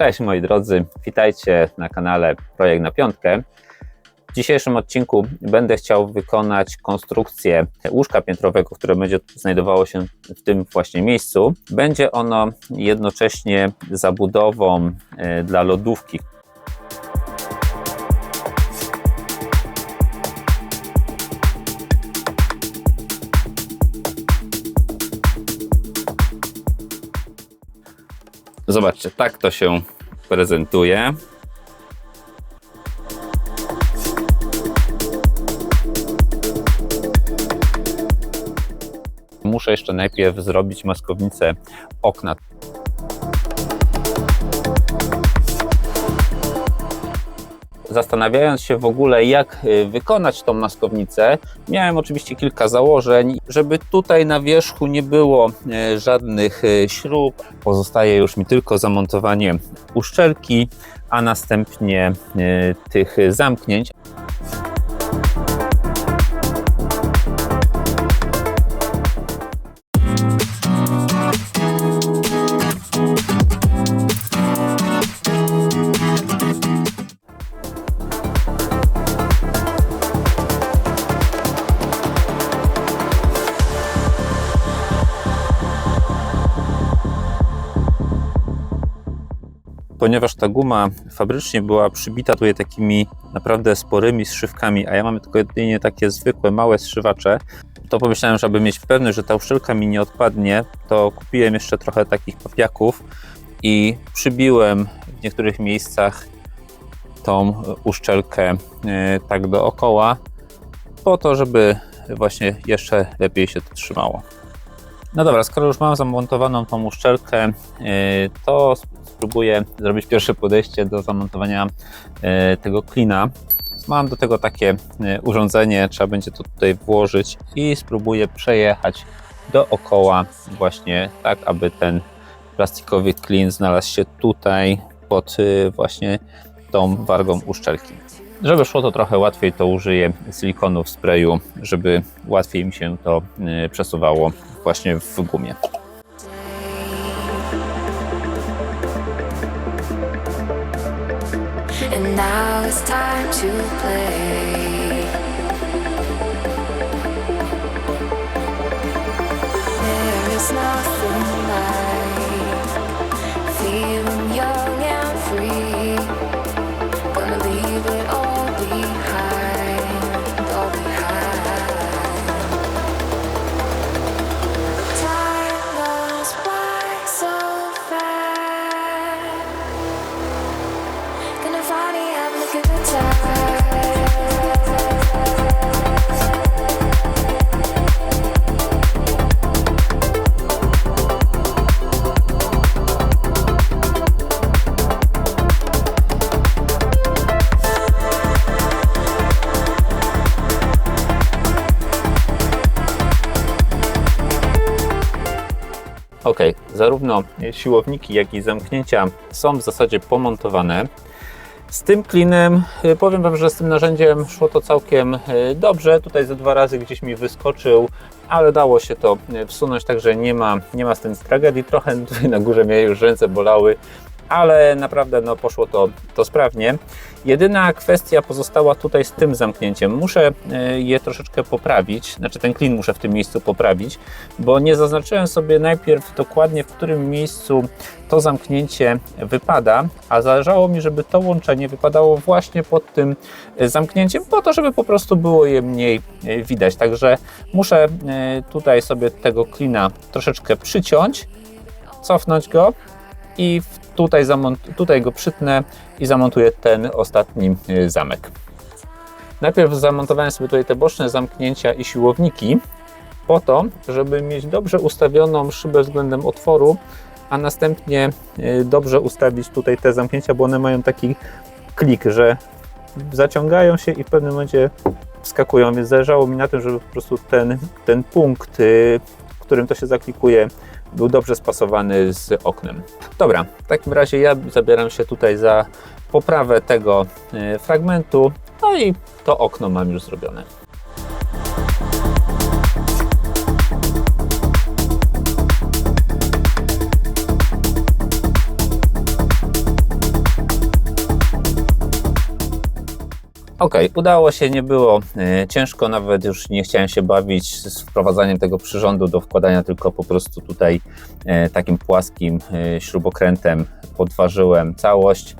Cześć moi drodzy, witajcie na kanale Projekt na Piątkę. W dzisiejszym odcinku będę chciał wykonać konstrukcję łóżka piętrowego, które będzie znajdowało się w tym właśnie miejscu. Będzie ono jednocześnie zabudową dla lodówki. Zobaczcie, tak to się prezentuje. Muszę jeszcze najpierw zrobić maskownicę okna. Zastanawiając się w ogóle, jak wykonać tą maskownicę, miałem oczywiście kilka założeń, żeby tutaj na wierzchu nie było żadnych śrub. Pozostaje już mi tylko zamontowanie uszczelki, a następnie tych zamknięć. Ponieważ ta guma fabrycznie była przybita tutaj takimi naprawdę sporymi zszywkami, a ja mam tylko jedynie takie zwykłe, małe zszywacze, to pomyślałem, że aby mieć pewność, że ta uszczelka mi nie odpadnie, to kupiłem jeszcze trochę takich papiaków i przybiłem w niektórych miejscach tą uszczelkę tak dookoła, po to, żeby właśnie jeszcze lepiej się to trzymało. No dobra, skoro już mam zamontowaną tą uszczelkę, to spróbuję zrobić pierwsze podejście do zamontowania tego klina. Mam do tego takie urządzenie, trzeba będzie to tutaj włożyć i spróbuję przejechać dookoła właśnie tak, aby ten plastikowy klin znalazł się tutaj pod właśnie tą wargą uszczelki. Żeby szło to trochę łatwiej, to użyję silikonu w sprayu, żeby łatwiej mi się to przesuwało właśnie w gumie. And now it's time to play. There is nothing like feeling young and free. Gonna leave it all behind, all behind. Time goes by so fast. Gonna finally have a good time. Ok, zarówno siłowniki, jak i zamknięcia są w zasadzie pomontowane. Z tym klinem, powiem Wam, że z tym narzędziem szło to całkiem dobrze. Tutaj ze 2 razy gdzieś mi wyskoczył, ale dało się to wsunąć, także nie ma z tym tragedii. Trochę tutaj na górze mnie już ręce bolały, ale naprawdę no, poszło to sprawnie. Jedyna kwestia pozostała tutaj z tym zamknięciem. Muszę je troszeczkę poprawić, znaczy ten klin muszę w tym miejscu poprawić, bo nie zaznaczyłem sobie najpierw dokładnie, w którym miejscu to zamknięcie wypada, a zależało mi, żeby to łączenie wypadało właśnie pod tym zamknięciem, po to, żeby po prostu było je mniej widać. Także muszę tutaj sobie tego klina troszeczkę przyciąć, cofnąć go i tutaj go przytnę i zamontuję ten ostatni zamek. Najpierw zamontowałem sobie tutaj te boczne zamknięcia i siłowniki po to, żeby mieć dobrze ustawioną szybę względem otworu, a następnie dobrze ustawić tutaj te zamknięcia, bo one mają taki klik, że zaciągają się i w pewnym momencie wskakują, więc zależało mi na tym, żeby po prostu ten punkt, w którym to się zaklikuje, był dobrze spasowany z oknem. Dobra, w takim razie ja zabieram się tutaj za poprawę tego fragmentu, no i to okno mam już zrobione. Okej, udało się, nie było ciężko, nawet już nie chciałem się bawić z wprowadzaniem tego przyrządu do wkładania, tylko po prostu tutaj takim płaskim śrubokrętem podważyłem całość.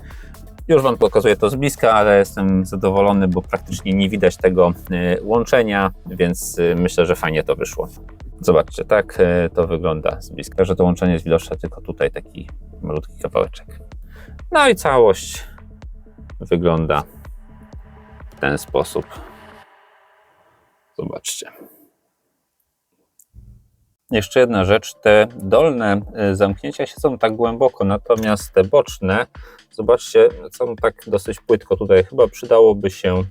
Już Wam pokazuję to z bliska, ale jestem zadowolony, bo praktycznie nie widać tego łączenia, więc myślę, że fajnie to wyszło. Zobaczcie, tak to wygląda z bliska, że to łączenie jest widoczne tylko tutaj, taki malutki kawałeczek. No i całość wygląda w ten sposób. Zobaczcie. Jeszcze jedna rzecz, te dolne zamknięcia siedzą tak głęboko, natomiast te boczne, zobaczcie, są tak dosyć płytko tutaj. Chyba przydałoby się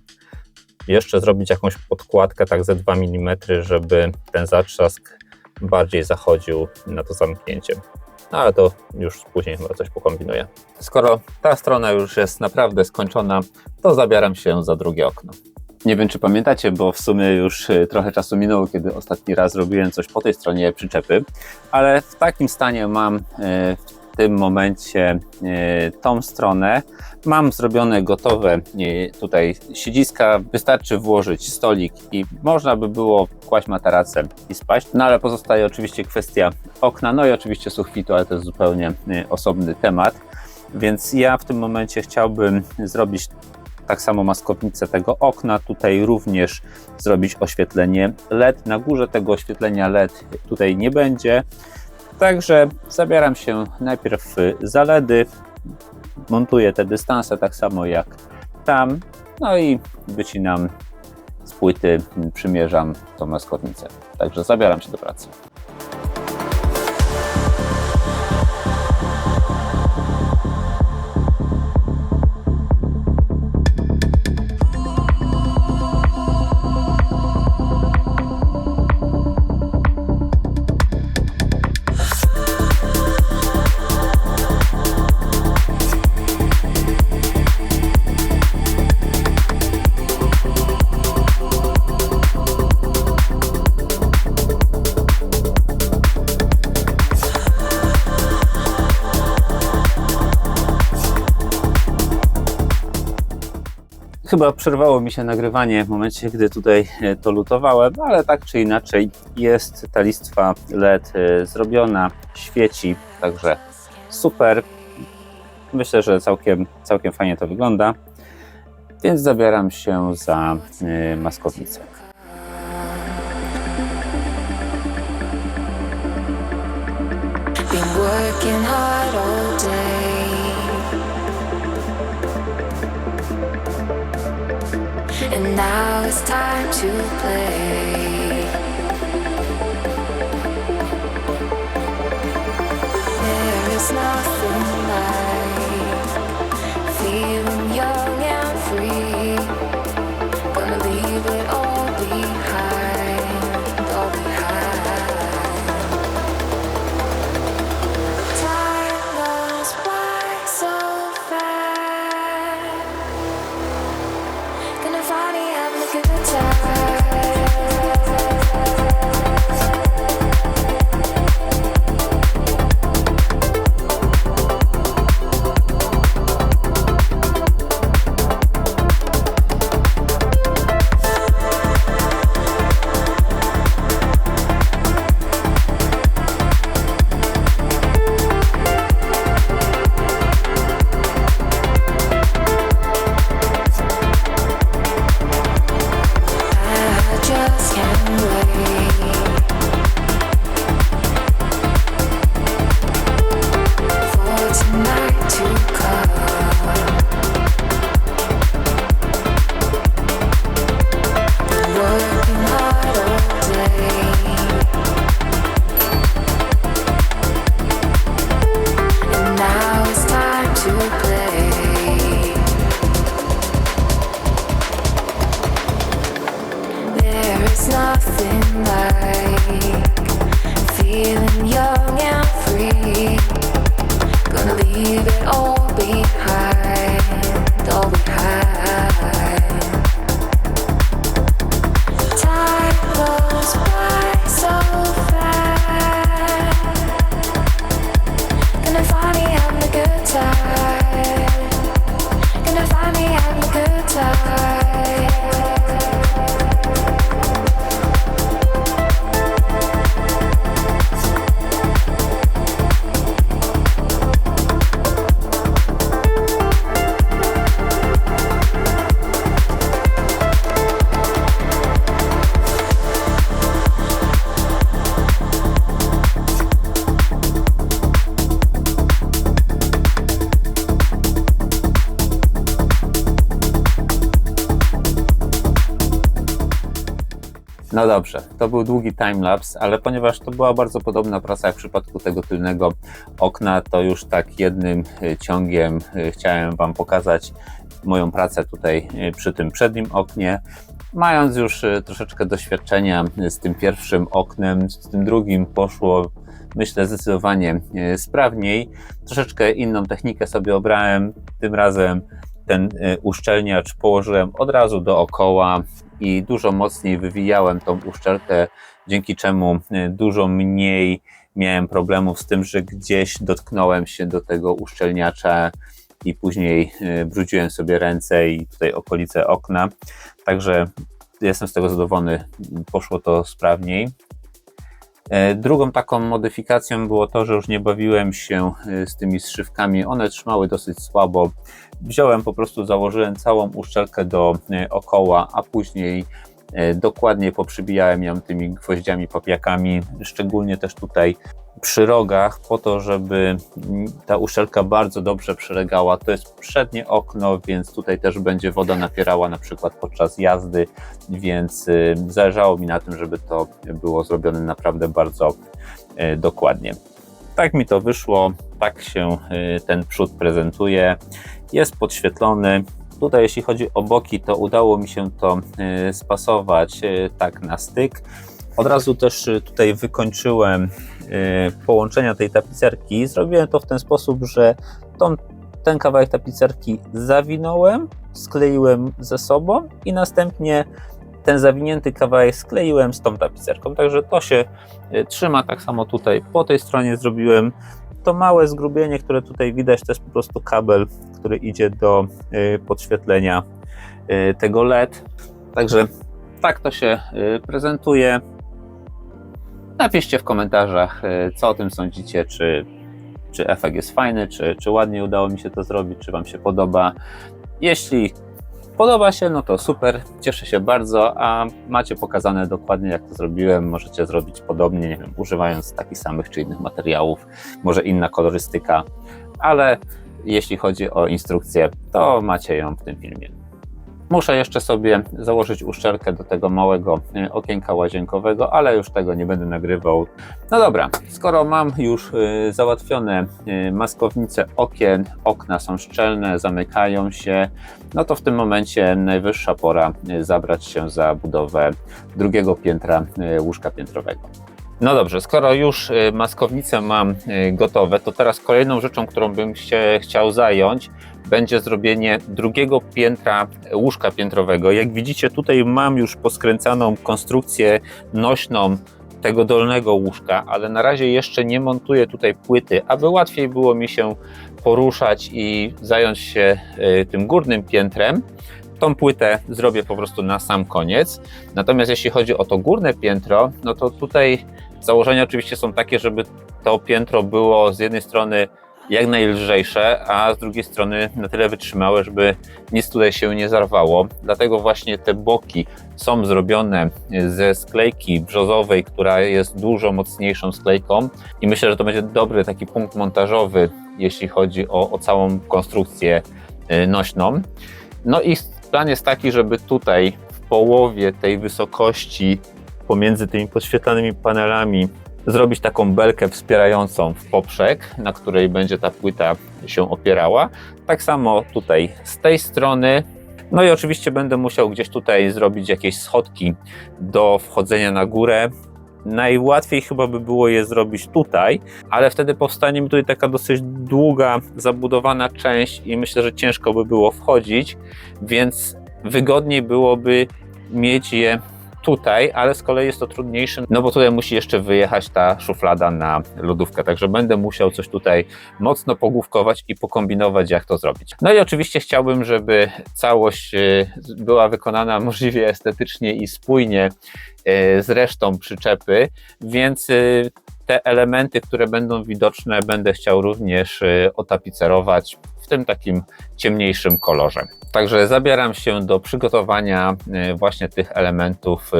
jeszcze zrobić jakąś podkładkę tak ze 2 mm, żeby ten zatrzask bardziej zachodził na to zamknięcie. No ale to już później chyba coś pokombinuję. Skoro ta strona już jest naprawdę skończona, to zabieram się za drugie okno. Nie wiem, czy pamiętacie, bo w sumie już trochę czasu minęło, kiedy ostatni raz robiłem coś po tej stronie przyczepy, ale w takim stanie mam w tym momencie tą stronę. Mam zrobione gotowe tutaj siedziska, wystarczy włożyć stolik i można by było kłaść materacę i spać. No ale pozostaje oczywiście kwestia okna, no i oczywiście sufitu, ale to jest zupełnie osobny temat. Więc ja w tym momencie chciałbym zrobić tak samo maskownicę tego okna, tutaj również zrobić oświetlenie LED. Na górze tego oświetlenia LED tutaj nie będzie, także zabieram się najpierw za LEDy, montuję te dystanse tak samo jak tam, no i wycinam z płyty, przymierzam tą maskownicę. Także zabieram się do pracy. Chyba przerwało mi się nagrywanie w momencie, gdy tutaj to lutowałem, ale tak czy inaczej jest ta listwa LED zrobiona, świeci, także super. Myślę, że całkiem fajnie to wygląda, więc zabieram się za maskownicę. Been working hard all day, and now it's time to play. There is nothing like feeling young and free. Gonna leave it all behind, all behind. Time goes by so fast. Gonna finally have a good time. I just can't wait for tonight to come. Been working hard all day, and now it's time to play. There is nothing like feeling young and free. Gonna leave it all behind, all behind. Time goes by so fast. Gonna finally have a good time. Gonna finally have a good time. No dobrze, to był długi timelapse, ale ponieważ to była bardzo podobna praca jak w przypadku tego tylnego okna, to już tak jednym ciągiem chciałem Wam pokazać moją pracę tutaj przy tym przednim oknie. Mając już troszeczkę doświadczenia z tym pierwszym oknem, z tym drugim poszło, myślę, zdecydowanie sprawniej. Troszeczkę inną technikę sobie obrałem. Tym razem ten uszczelniacz położyłem od razu dookoła i dużo mocniej wywijałem tą uszczelkę, dzięki czemu dużo mniej miałem problemów z tym, że gdzieś dotknąłem się do tego uszczelniacza i później brudziłem sobie ręce i tutaj okolice okna. Także jestem z tego zadowolony, poszło to sprawniej. Drugą taką modyfikacją było to, że już nie bawiłem się z tymi zszywkami, one trzymały dosyć słabo. Wziąłem po prostu, założyłem całą uszczelkę dookoła, a później dokładnie poprzybijałem ją tymi gwoździami, papiakami, szczególnie też tutaj przy rogach, po to, żeby ta uszczelka bardzo dobrze przylegała. To jest przednie okno, więc tutaj też będzie woda napierała na przykład podczas jazdy, więc zależało mi na tym, żeby to było zrobione naprawdę bardzo dokładnie. Tak mi to wyszło, tak się ten przód prezentuje, jest podświetlony. Tutaj jeśli chodzi o boki, to udało mi się to spasować tak na styk. Od razu też tutaj wykończyłem połączenia tej tapicerki. Zrobiłem to w ten sposób, że ten kawałek tapicerki zawinąłem, skleiłem ze sobą i następnie ten zawinięty kawałek skleiłem z tą tapicerką. Także to się trzyma. Tak samo tutaj po tej stronie zrobiłem to małe zgrubienie, które tutaj widać, to jest po prostu kabel, który idzie do podświetlenia tego LED. Także tak to się prezentuje. Napiszcie w komentarzach, co o tym sądzicie, czy efekt jest fajny, czy ładnie udało mi się to zrobić, czy Wam się podoba. Jeśli podoba się, no to super, cieszę się bardzo, a macie pokazane dokładnie, jak to zrobiłem. Możecie zrobić podobnie, nie wiem, używając takich samych czy innych materiałów, może inna kolorystyka, ale jeśli chodzi o instrukcję, to macie ją w tym filmie. Muszę jeszcze sobie założyć uszczelkę do tego małego okienka łazienkowego, ale już tego nie będę nagrywał. No dobra, skoro mam już załatwione maskownice okien, okna są szczelne, zamykają się, no to w tym momencie najwyższa pora zabrać się za budowę drugiego piętra łóżka piętrowego. No dobrze, skoro już maskownice mam gotowe, to teraz kolejną rzeczą, którą bym się chciał zająć, będzie zrobienie drugiego piętra łóżka piętrowego. Jak widzicie, tutaj mam już poskręcaną konstrukcję nośną tego dolnego łóżka, ale na razie jeszcze nie montuję tutaj płyty, aby łatwiej było mi się poruszać i zająć się tym górnym piętrem. Tą płytę zrobię po prostu na sam koniec. Natomiast jeśli chodzi o to górne piętro, no to tutaj założenia oczywiście są takie, żeby to piętro było z jednej strony jak najlżejsze, a z drugiej strony na tyle wytrzymałe, żeby nic tutaj się nie zarwało. Dlatego właśnie te boki są zrobione ze sklejki brzozowej, która jest dużo mocniejszą sklejką i myślę, że to będzie dobry taki punkt montażowy, jeśli chodzi o całą konstrukcję nośną. No i plan jest taki, żeby tutaj w połowie tej wysokości pomiędzy tymi podświetlanymi panelami zrobić taką belkę wspierającą w poprzek, na której będzie ta płyta się opierała. Tak samo tutaj z tej strony. No i oczywiście będę musiał gdzieś tutaj zrobić jakieś schodki do wchodzenia na górę. Najłatwiej chyba by było je zrobić tutaj, ale wtedy powstanie mi tutaj taka dosyć długa, zabudowana część i myślę, że ciężko by było wchodzić, więc wygodniej byłoby mieć je tutaj, ale z kolei jest to trudniejsze, no bo tutaj musi jeszcze wyjechać ta szuflada na lodówkę, także będę musiał coś tutaj mocno pogłówkować i pokombinować, jak to zrobić. No i oczywiście chciałbym, żeby całość była wykonana możliwie estetycznie i spójnie z resztą przyczepy, więc te elementy, które będą widoczne, będę chciał również otapicerować w tym takim ciemniejszym kolorze. Także zabieram się do przygotowania właśnie tych elementów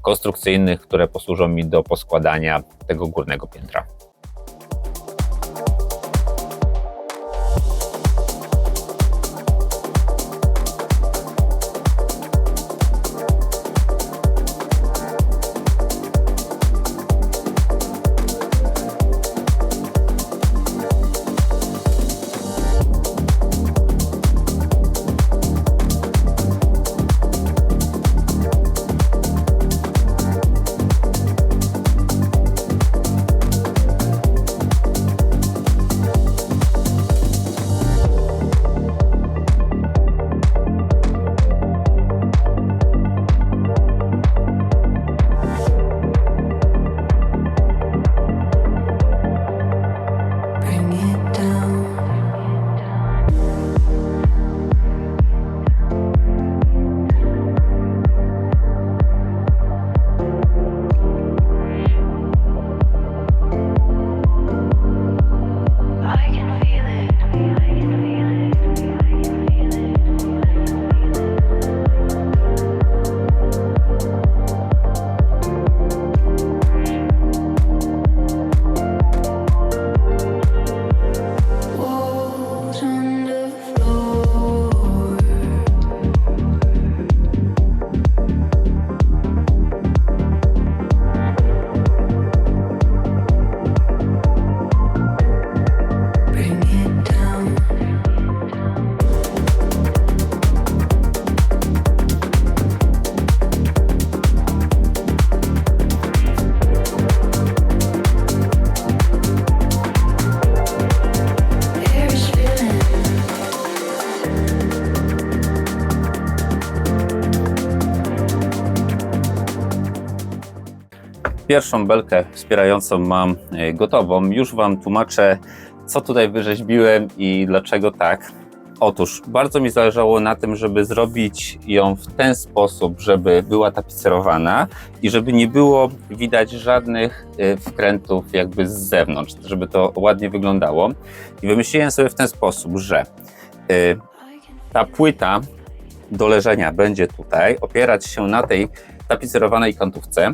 konstrukcyjnych, które posłużą mi do poskładania tego górnego piętra. Pierwszą belkę wspierającą mam gotową. Już Wam tłumaczę, co tutaj wyrzeźbiłem i dlaczego tak. Otóż bardzo mi zależało na tym, żeby zrobić ją w ten sposób, żeby była tapicerowana i żeby nie było widać żadnych wkrętów jakby z zewnątrz, żeby to ładnie wyglądało. I wymyśliłem sobie w ten sposób, że ta płyta do leżenia będzie tutaj, opierać się na tej tapicerowanej kantówce.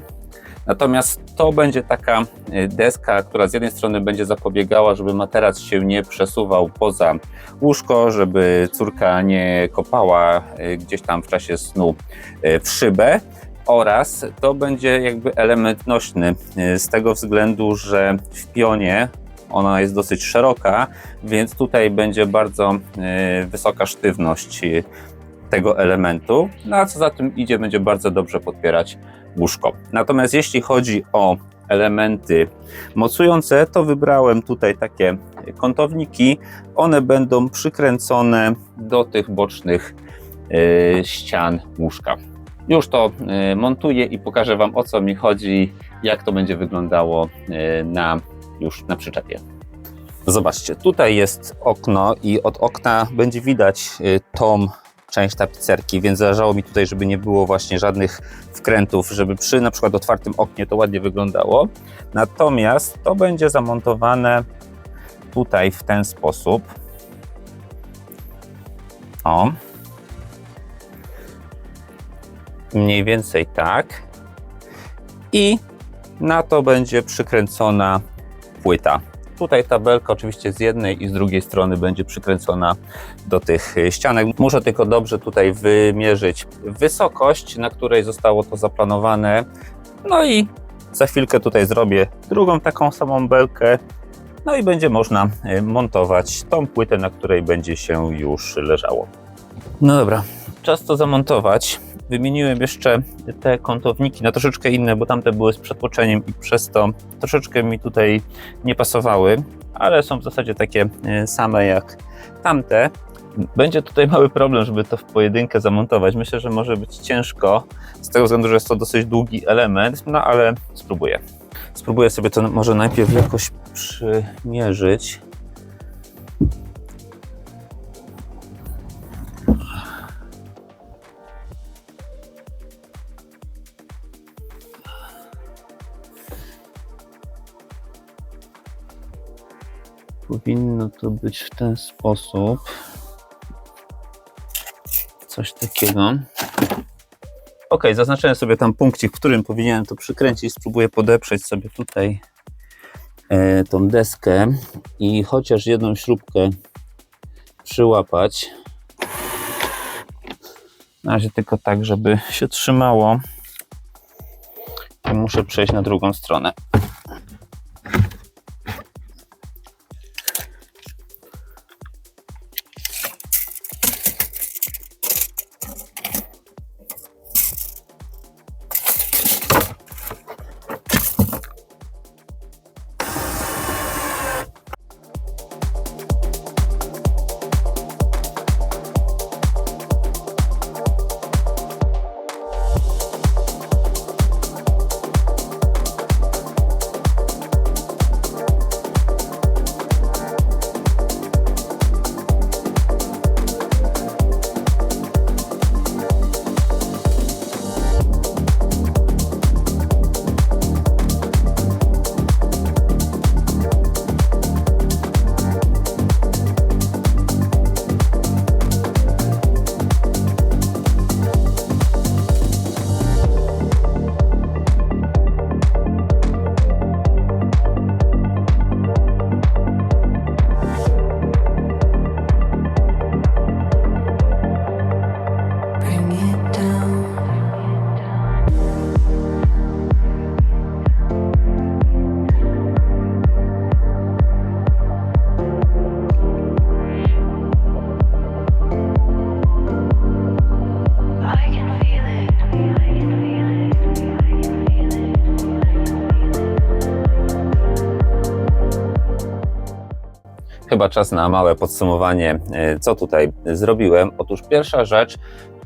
Natomiast to będzie taka deska, która z jednej strony będzie zapobiegała, żeby materac się nie przesuwał poza łóżko, żeby córka nie kopała gdzieś tam w czasie snu w szybę, oraz to będzie jakby element nośny z tego względu, że w pionie ona jest dosyć szeroka, więc tutaj będzie bardzo wysoka sztywność tego elementu, no a co za tym idzie, będzie bardzo dobrze podpierać łóżko. Natomiast jeśli chodzi o elementy mocujące, to wybrałem tutaj takie kątowniki. One będą przykręcone do tych bocznych ścian łóżka. Już to montuję i pokażę Wam, o co mi chodzi, jak to będzie wyglądało już na przyczepie. Zobaczcie, tutaj jest okno i od okna będzie widać tą część tapicerki, więc zależało mi tutaj, żeby nie było właśnie żadnych wkrętów, żeby przy na przykład otwartym oknie to ładnie wyglądało. Natomiast to będzie zamontowane tutaj w ten sposób. O. Mniej więcej tak. I na to będzie przykręcona płyta. Tutaj ta belka oczywiście z jednej i z drugiej strony będzie przykręcona do tych ścianek. Muszę tylko dobrze tutaj wymierzyć wysokość, na której zostało to zaplanowane. No i za chwilkę tutaj zrobię drugą taką samą belkę. No i będzie można montować tą płytę, na której będzie się już leżało. No dobra, czas to zamontować. Wymieniłem jeszcze te kątowniki na troszeczkę inne, bo tamte były z przetłoczeniem i przez to troszeczkę mi tutaj nie pasowały, ale są w zasadzie takie same jak tamte. Będzie tutaj mały problem, żeby to w pojedynkę zamontować. Myślę, że może być ciężko, z tego względu, że jest to dosyć długi element, no ale spróbuję. Spróbuję sobie to może najpierw jakoś przymierzyć. Powinno to być w ten sposób. Coś takiego. Ok, zaznaczyłem sobie tam punkcik, w którym powinienem to przykręcić. Spróbuję podeprzeć sobie tutaj tą deskę i chociaż jedną śrubkę przyłapać. Na razie tylko tak, żeby się trzymało. I muszę przejść na drugą stronę. Chyba czas na małe podsumowanie, co tutaj zrobiłem. Otóż pierwsza rzecz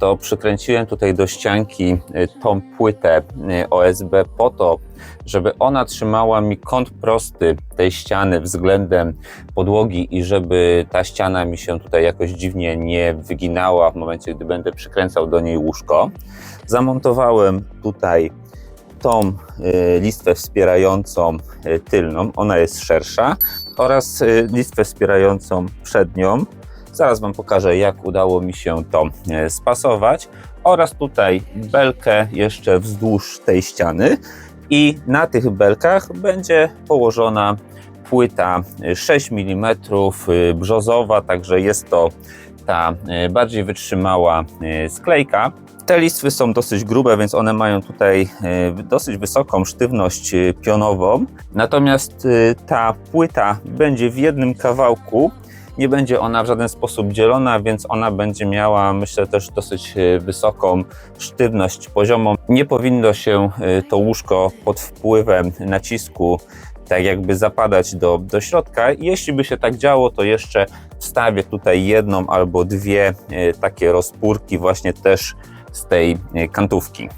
to przykręciłem tutaj do ścianki tą płytę OSB po to, żeby ona trzymała mi kąt prosty tej ściany względem podłogi i żeby ta ściana mi się tutaj jakoś dziwnie nie wyginała w momencie, gdy będę przykręcał do niej łóżko. Zamontowałem tutaj tą listwę wspierającą tylną, ona jest szersza, oraz listwę wspierającą przednią. Zaraz Wam pokażę, jak udało mi się to spasować, oraz tutaj belkę jeszcze wzdłuż tej ściany i na tych belkach będzie położona płyta 6 mm brzozowa, także jest to ta bardziej wytrzymała sklejka. Te listwy są dosyć grube, więc one mają tutaj dosyć wysoką sztywność pionową, natomiast ta płyta będzie w jednym kawałku. Nie będzie ona w żaden sposób dzielona, więc ona będzie miała, myślę, też dosyć wysoką sztywność poziomą. Nie powinno się to łóżko pod wpływem nacisku tak jakby zapadać do środka. Jeśli by się tak działo, to jeszcze wstawię tutaj jedną albo dwie takie rozpórki właśnie też z tej kantówki.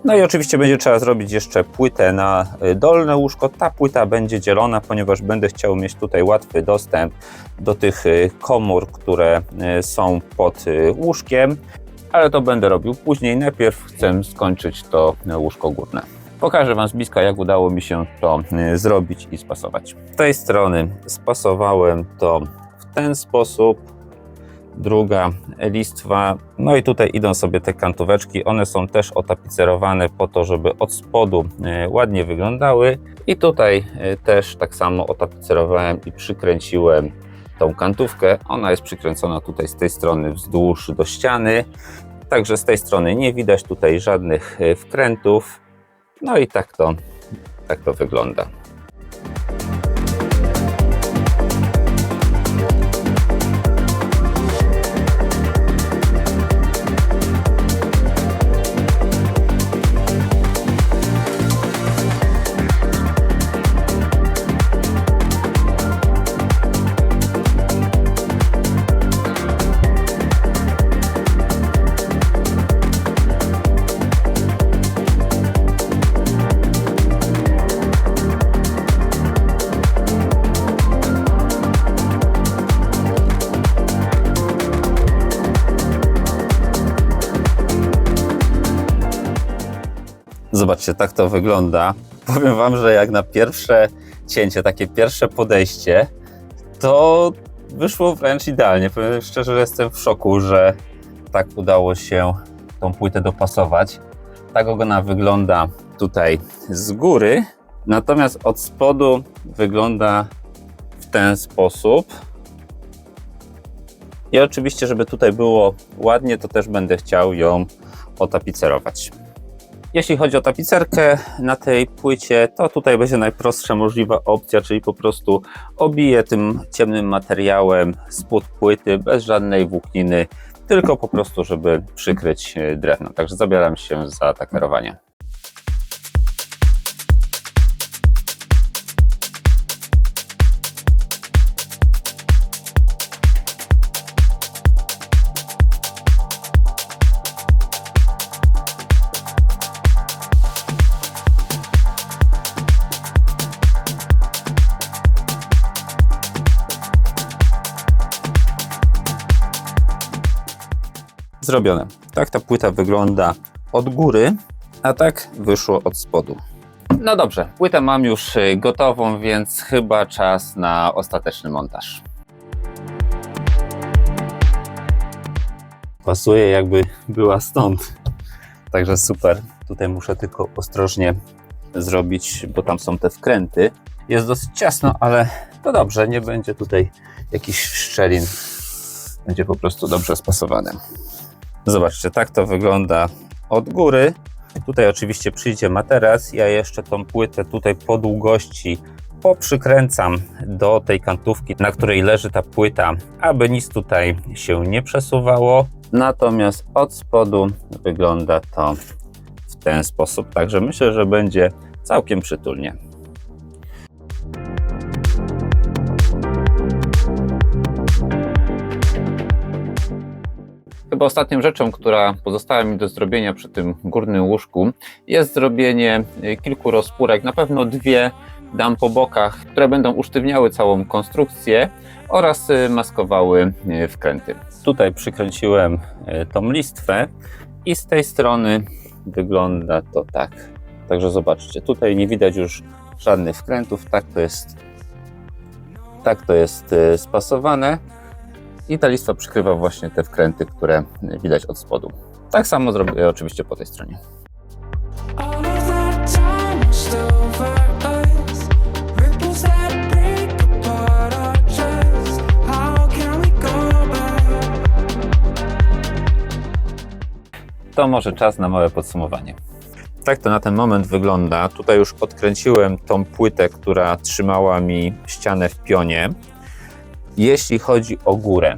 No i oczywiście będzie trzeba zrobić jeszcze płytę na dolne łóżko. Ta płyta będzie dzielona, ponieważ będę chciał mieć tutaj łatwy dostęp do tych komór, które są pod łóżkiem, ale to będę robił później. Najpierw chcę skończyć to łóżko górne. Pokażę Wam z bliska, jak udało mi się to zrobić i spasować. Z tej strony spasowałem to w ten sposób. Druga listwa, no i tutaj idą sobie te kantóweczki, one są też otapicerowane po to, żeby od spodu ładnie wyglądały i tutaj też tak samo otapicerowałem i przykręciłem tą kantówkę. Ona jest przykręcona tutaj z tej strony wzdłuż do ściany, także z tej strony nie widać tutaj żadnych wkrętów, no i tak to wygląda. Zobaczcie, tak to wygląda. Powiem Wam, że jak na pierwsze cięcie, takie pierwsze podejście, to wyszło wręcz idealnie. Powiem szczerze, że jestem w szoku, że tak udało się tą płytę dopasować. Tak ona wygląda tutaj z góry, natomiast od spodu wygląda w ten sposób. I oczywiście, żeby tutaj było ładnie, to też będę chciał ją otapicerować. Jeśli chodzi o tapicerkę na tej płycie, to tutaj będzie najprostsza możliwa opcja, czyli po prostu obiję tym ciemnym materiałem spód płyty bez żadnej włókniny, tylko po prostu, żeby przykryć drewno. Także zabieram się za takerowanie. Zrobione. Tak ta płyta wygląda od góry, a tak wyszło od spodu. No dobrze, płytę mam już gotową, więc chyba czas na ostateczny montaż. Pasuje, jakby była stąd. Także super. Tutaj muszę tylko ostrożnie zrobić, bo tam są te wkręty. Jest dosyć ciasno, ale to dobrze, nie będzie tutaj jakichś szczelin. Będzie po prostu dobrze spasowane. Zobaczcie, tak to wygląda od góry. Tutaj oczywiście przyjdzie materac. Ja jeszcze tą płytę tutaj po długości poprzykręcam do tej kantówki, na której leży ta płyta, aby nic tutaj się nie przesuwało. Natomiast od spodu wygląda to w ten sposób. Także myślę, że będzie całkiem przytulnie. Chyba ostatnią rzeczą, która pozostała mi do zrobienia przy tym górnym łóżku, jest zrobienie kilku rozpórek, na pewno 2 dam po bokach, które będą usztywniały całą konstrukcję oraz maskowały wkręty. Tutaj przykręciłem tą listwę i z tej strony wygląda to tak. Także zobaczcie, tutaj nie widać już żadnych wkrętów, tak to jest spasowane i ta listwa przykrywa właśnie te wkręty, które widać od spodu. Tak samo zrobię oczywiście po tej stronie. All of that time washed over us. Ripples that break apart our trust. How can we go back? To może czas na małe podsumowanie. Tak to na ten moment wygląda. Tutaj już odkręciłem tą płytę, która trzymała mi ścianę w pionie. Jeśli chodzi o górę,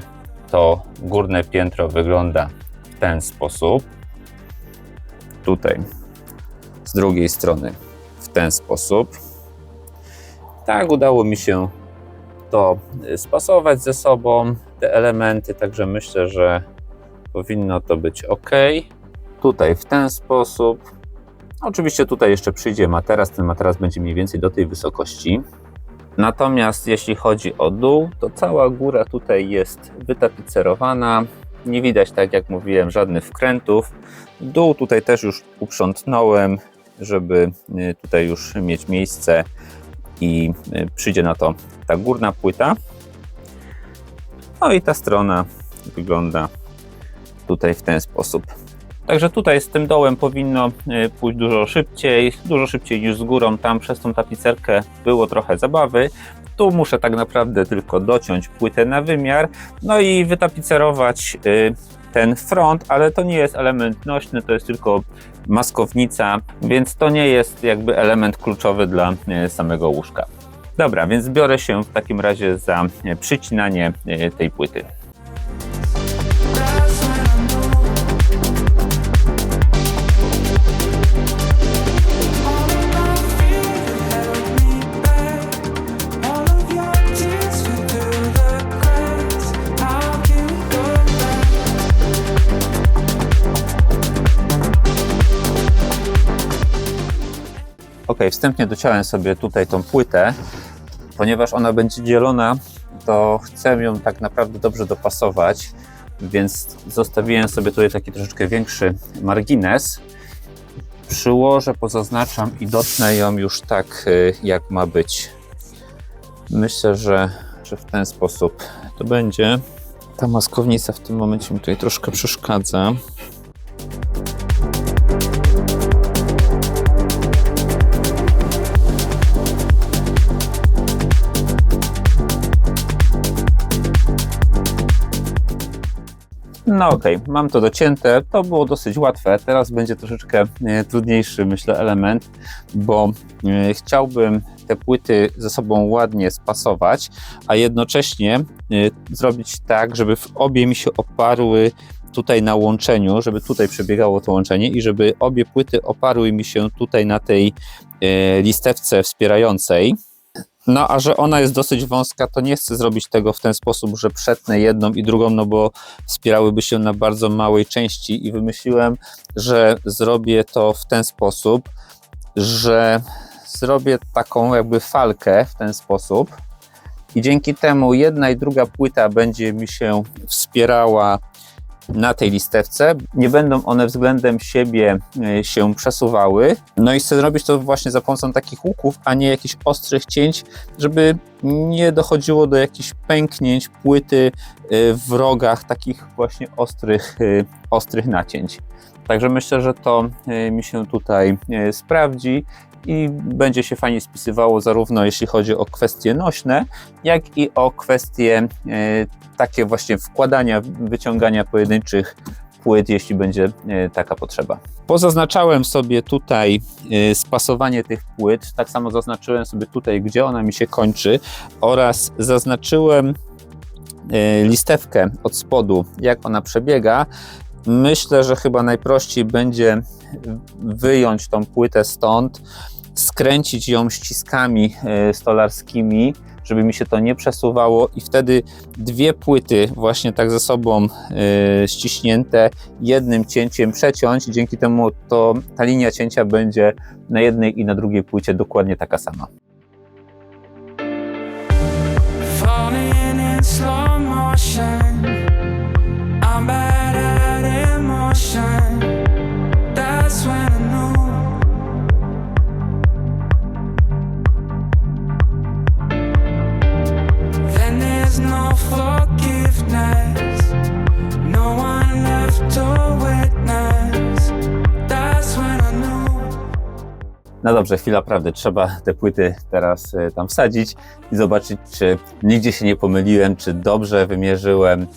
to górne piętro wygląda w ten sposób. Tutaj z drugiej strony w ten sposób. Tak, udało mi się to spasować ze sobą, te elementy, także myślę, że powinno to być ok. Tutaj w ten sposób. Oczywiście tutaj jeszcze przyjdzie materac, ten materac będzie mniej więcej do tej wysokości. Natomiast jeśli chodzi o dół, to cała góra tutaj jest wytapicerowana. Nie widać, tak jak mówiłem, żadnych wkrętów. Dół tutaj też już uprzątnąłem, żeby tutaj już mieć miejsce i przyjdzie na to ta górna płyta. No i ta strona wygląda tutaj w ten sposób. Także tutaj z tym dołem powinno pójść dużo szybciej niż z górą. Tam przez tą tapicerkę było trochę zabawy. Tu muszę tak naprawdę tylko dociąć płytę na wymiar, no i wytapicerować ten front, ale to nie jest element nośny, to jest tylko maskownica, więc to nie jest jakby element kluczowy dla samego łóżka. Dobra, więc biorę się w takim razie za przycinanie tej płyty. That's when I knew. All of my fear held me back. All of your tears fell through the cracks. How can we go back? Ok, wstępnie dociąłem sobie tutaj tą płytę, ponieważ ona będzie dzielona, to chcę ją tak naprawdę dobrze dopasować, więc zostawiłem sobie tutaj taki troszeczkę większy margines. Przyłożę, pozaznaczam i dotnę ją już tak, jak ma być. Myślę, że w ten sposób to będzie. Ta maskownica w tym momencie mi tutaj troszkę przeszkadza. No okej, mam to docięte, to było dosyć łatwe, teraz będzie troszeczkę trudniejszy, myślę, element, bo chciałbym te płyty ze sobą ładnie spasować, a jednocześnie zrobić tak, żeby obie mi się oparły tutaj na łączeniu, żeby tutaj przebiegało to łączenie i żeby obie płyty oparły mi się tutaj na tej listewce wspierającej. No a że ona jest dosyć wąska, to nie chcę zrobić tego w ten sposób, że przetnę jedną i drugą, no bo wspierałyby się na bardzo małej części i wymyśliłem, że zrobię to w ten sposób, że zrobię taką jakby falkę w ten sposób i dzięki temu jedna i druga płyta będzie mi się wspierała na tej listewce. Nie będą one względem siebie się przesuwały. No i chcę zrobić to właśnie za pomocą takich łuków, a nie jakichś ostrych cięć, żeby nie dochodziło do jakichś pęknięć płyty w rogach, takich właśnie ostrych nacięć. Także myślę, że to mi się tutaj sprawdzi i będzie się fajnie spisywało zarówno jeśli chodzi o kwestie nośne, jak i o kwestie takie właśnie wkładania, wyciągania pojedynczych płyt, jeśli będzie taka potrzeba. Pozaznaczałem sobie tutaj spasowanie tych płyt, tak samo zaznaczyłem sobie tutaj, gdzie ona mi się kończy oraz zaznaczyłem listewkę od spodu, jak ona przebiega. Myślę, że chyba najprościej będzie wyjąć tą płytę stąd, skręcić ją ściskami stolarskimi żeby mi się to nie przesuwało i wtedy dwie płyty właśnie tak ze sobą ściśnięte jednym cięciem przeciąć. Dzięki temu ta linia cięcia będzie na jednej i na drugiej płycie dokładnie taka sama. Falling in slow motion. I'm bad at emotion. That's when I knew. Then there's no forgiveness. No one left to witness. That's when I knew. No dobrze, chwila prawdy. Trzeba te płyty teraz tam wsadzić i zobaczyć, czy nigdzie się nie pomyliłem, czy dobrze wymierzyłem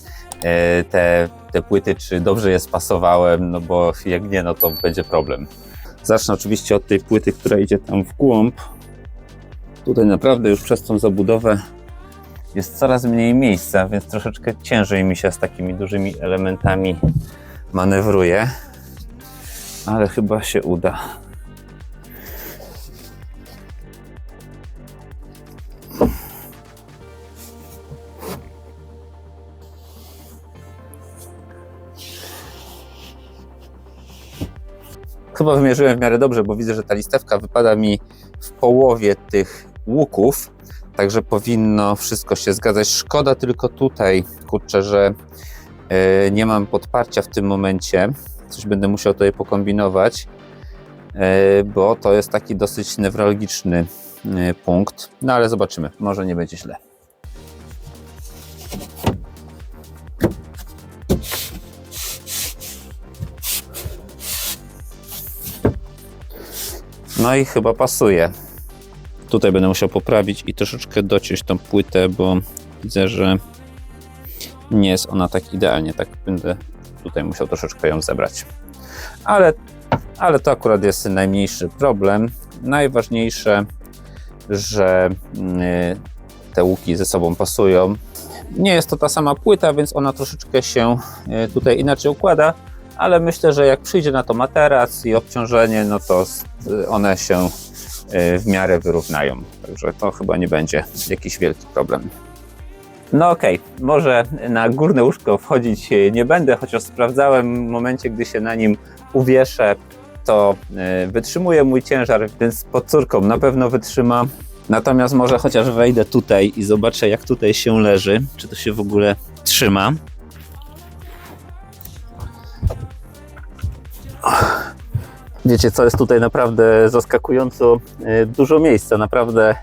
te płyty, czy dobrze je spasowałem, no bo jak nie, no to będzie problem. Zacznę oczywiście od tej płyty, która idzie tam w głąb. Tutaj naprawdę już przez tą zabudowę jest coraz mniej miejsca, więc troszeczkę ciężej mi się z takimi dużymi elementami manewruje, ale chyba się uda. Chyba wymierzyłem w miarę dobrze, bo widzę, że ta listewka wypada mi w połowie tych łuków, także powinno wszystko się zgadzać. Szkoda tylko tutaj, kurczę, że nie mam podparcia w tym momencie. Coś będę musiał tutaj pokombinować, bo to jest taki dosyć newralgiczny punkt. No ale zobaczymy, może nie będzie źle. No i chyba pasuje. Tutaj będę musiał poprawić i troszeczkę dociąć tą płytę, bo widzę, że nie jest ona tak idealnie. Tak będę tutaj musiał troszeczkę ją zebrać. Ale to akurat jest najmniejszy problem. Najważniejsze, że te łuki ze sobą pasują. Nie jest to ta sama płyta, więc ona troszeczkę się tutaj inaczej układa, ale myślę, że jak przyjdzie na to materac i obciążenie, no to one się w miarę wyrównają. Także to chyba nie będzie jakiś wielki problem. No okej, może na górne łóżko wchodzić nie będę, chociaż sprawdzałem w momencie, gdy się na nim uwieszę, to wytrzymuje mój ciężar, więc pod córką na pewno wytrzyma. Natomiast może chociaż wejdę tutaj i zobaczę, jak tutaj się leży, czy to się w ogóle trzyma. Wiecie co, jest tutaj naprawdę zaskakująco dużo miejsca, naprawdę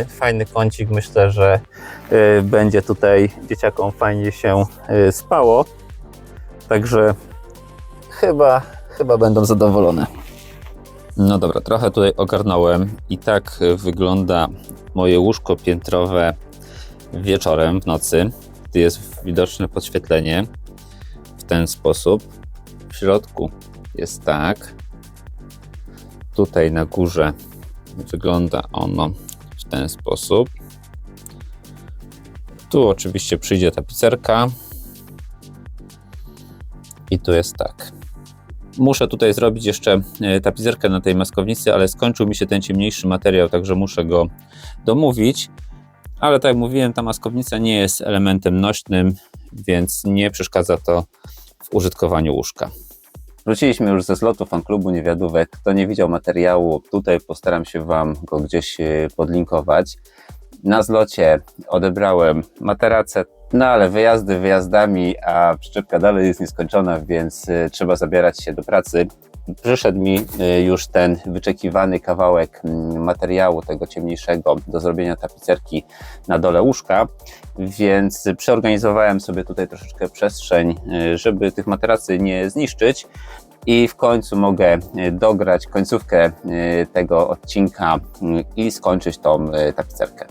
fajny kącik. Myślę, że będzie tutaj dzieciakom fajnie się spało, także chyba będą zadowolone. No dobra, trochę tutaj ogarnąłem i tak wygląda moje łóżko piętrowe wieczorem, w nocy, gdy jest widoczne podświetlenie w ten sposób. W środku jest tak. Tutaj na górze wygląda ono w ten sposób. Tu oczywiście przyjdzie tapicerka. I tu jest tak. Muszę tutaj zrobić jeszcze tapicerkę na tej maskownicy, ale skończył mi się ten ciemniejszy materiał, także muszę go domówić. Ale tak jak mówiłem, ta maskownica nie jest elementem nośnym, więc nie przeszkadza to w użytkowaniu łóżka. Wróciliśmy już ze zlotu fanklubu Niewiadówek. Kto nie widział materiału, tutaj postaram się Wam go gdzieś podlinkować. Na zlocie odebrałem materacę, no ale wyjazdy wyjazdami, a przyczepka dalej jest nieskończona, więc trzeba zabierać się do pracy. Przyszedł mi już ten wyczekiwany kawałek materiału, tego ciemniejszego, do zrobienia tapicerki na dole łóżka, więc przeorganizowałem sobie tutaj troszeczkę przestrzeń, żeby tych materacy nie zniszczyć i w końcu mogę dograć końcówkę tego odcinka i skończyć tą tapicerkę.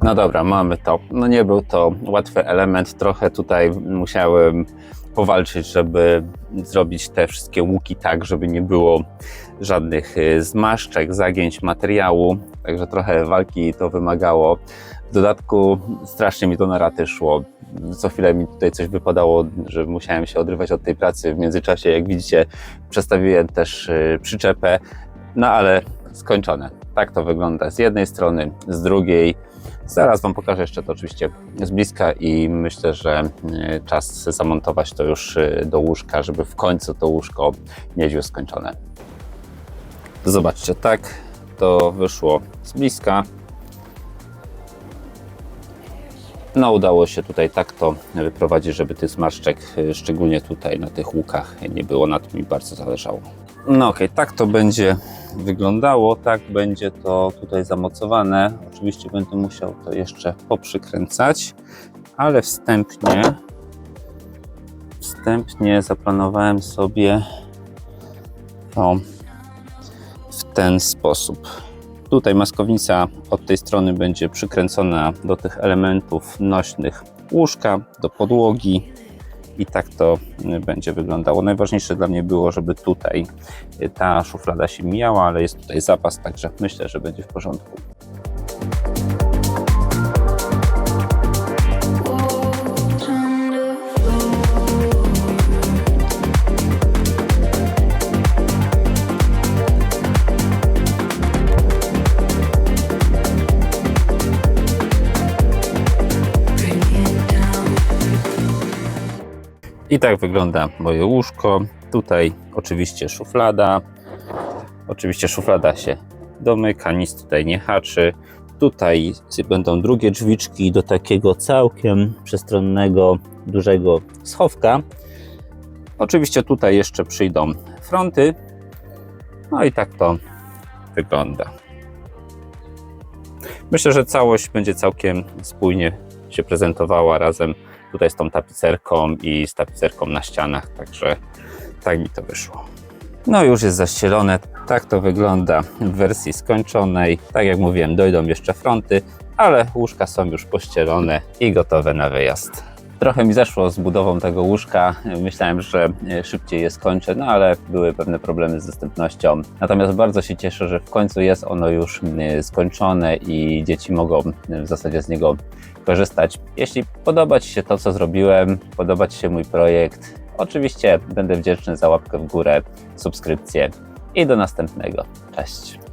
No dobra, mamy to. No nie był to łatwy element, trochę tutaj musiałem powalczyć, żeby zrobić te wszystkie łuki tak, żeby nie było żadnych zmarszczek, zagięć materiału, także trochę walki to wymagało. W dodatku strasznie mi to na raty szło. Co chwilę mi tutaj coś wypadało, że musiałem się odrywać od tej pracy. W międzyczasie, jak widzicie, przestawiłem też przyczepę, no ale skończone. Tak to wygląda z jednej strony, z drugiej. Zaraz Wam pokażę jeszcze to oczywiście z bliska i myślę, że czas zamontować to już do łóżka, żeby w końcu to łóżko mieć już skończone. Zobaczcie, tak to wyszło z bliska. No udało się tutaj tak to wyprowadzić, żeby tych zmarszczek, szczególnie tutaj na tych łukach, nie było. Na tym mi bardzo zależało. No okej, tak to będzie wyglądało, tak będzie to tutaj zamocowane. Oczywiście będę musiał to jeszcze poprzykręcać, ale wstępnie zaplanowałem sobie to w ten sposób. Tutaj maskownica od tej strony będzie przykręcona do tych elementów nośnych łóżka, do podłogi i tak to będzie wyglądało. Najważniejsze dla mnie było, żeby tutaj ta szuflada się mijała, ale jest tutaj zapas, także myślę, że będzie w porządku. I tak wygląda moje łóżko. Tutaj oczywiście szuflada. Oczywiście szuflada się domyka, nic tutaj nie haczy. Tutaj będą drugie drzwiczki do takiego całkiem przestronnego, dużego schowka. Oczywiście tutaj jeszcze przyjdą fronty. No i tak to wygląda. Myślę, że całość będzie całkiem spójnie się prezentowała razem tutaj z tą tapicerką i z tapicerką na ścianach, także tak mi to wyszło. No już jest zaścielone, tak to wygląda w wersji skończonej. Tak jak mówiłem, dojdą jeszcze fronty, ale łóżka są już pościelone i gotowe na wyjazd. Trochę mi zeszło z budową tego łóżka, myślałem, że szybciej je skończę, no ale były pewne problemy z dostępnością. Natomiast bardzo się cieszę, że w końcu jest ono już skończone i dzieci mogą w zasadzie z niego korzystać. Jeśli podoba Ci się to, co zrobiłem, podoba Ci się mój projekt, oczywiście będę wdzięczny za łapkę w górę, subskrypcję i do następnego. Cześć!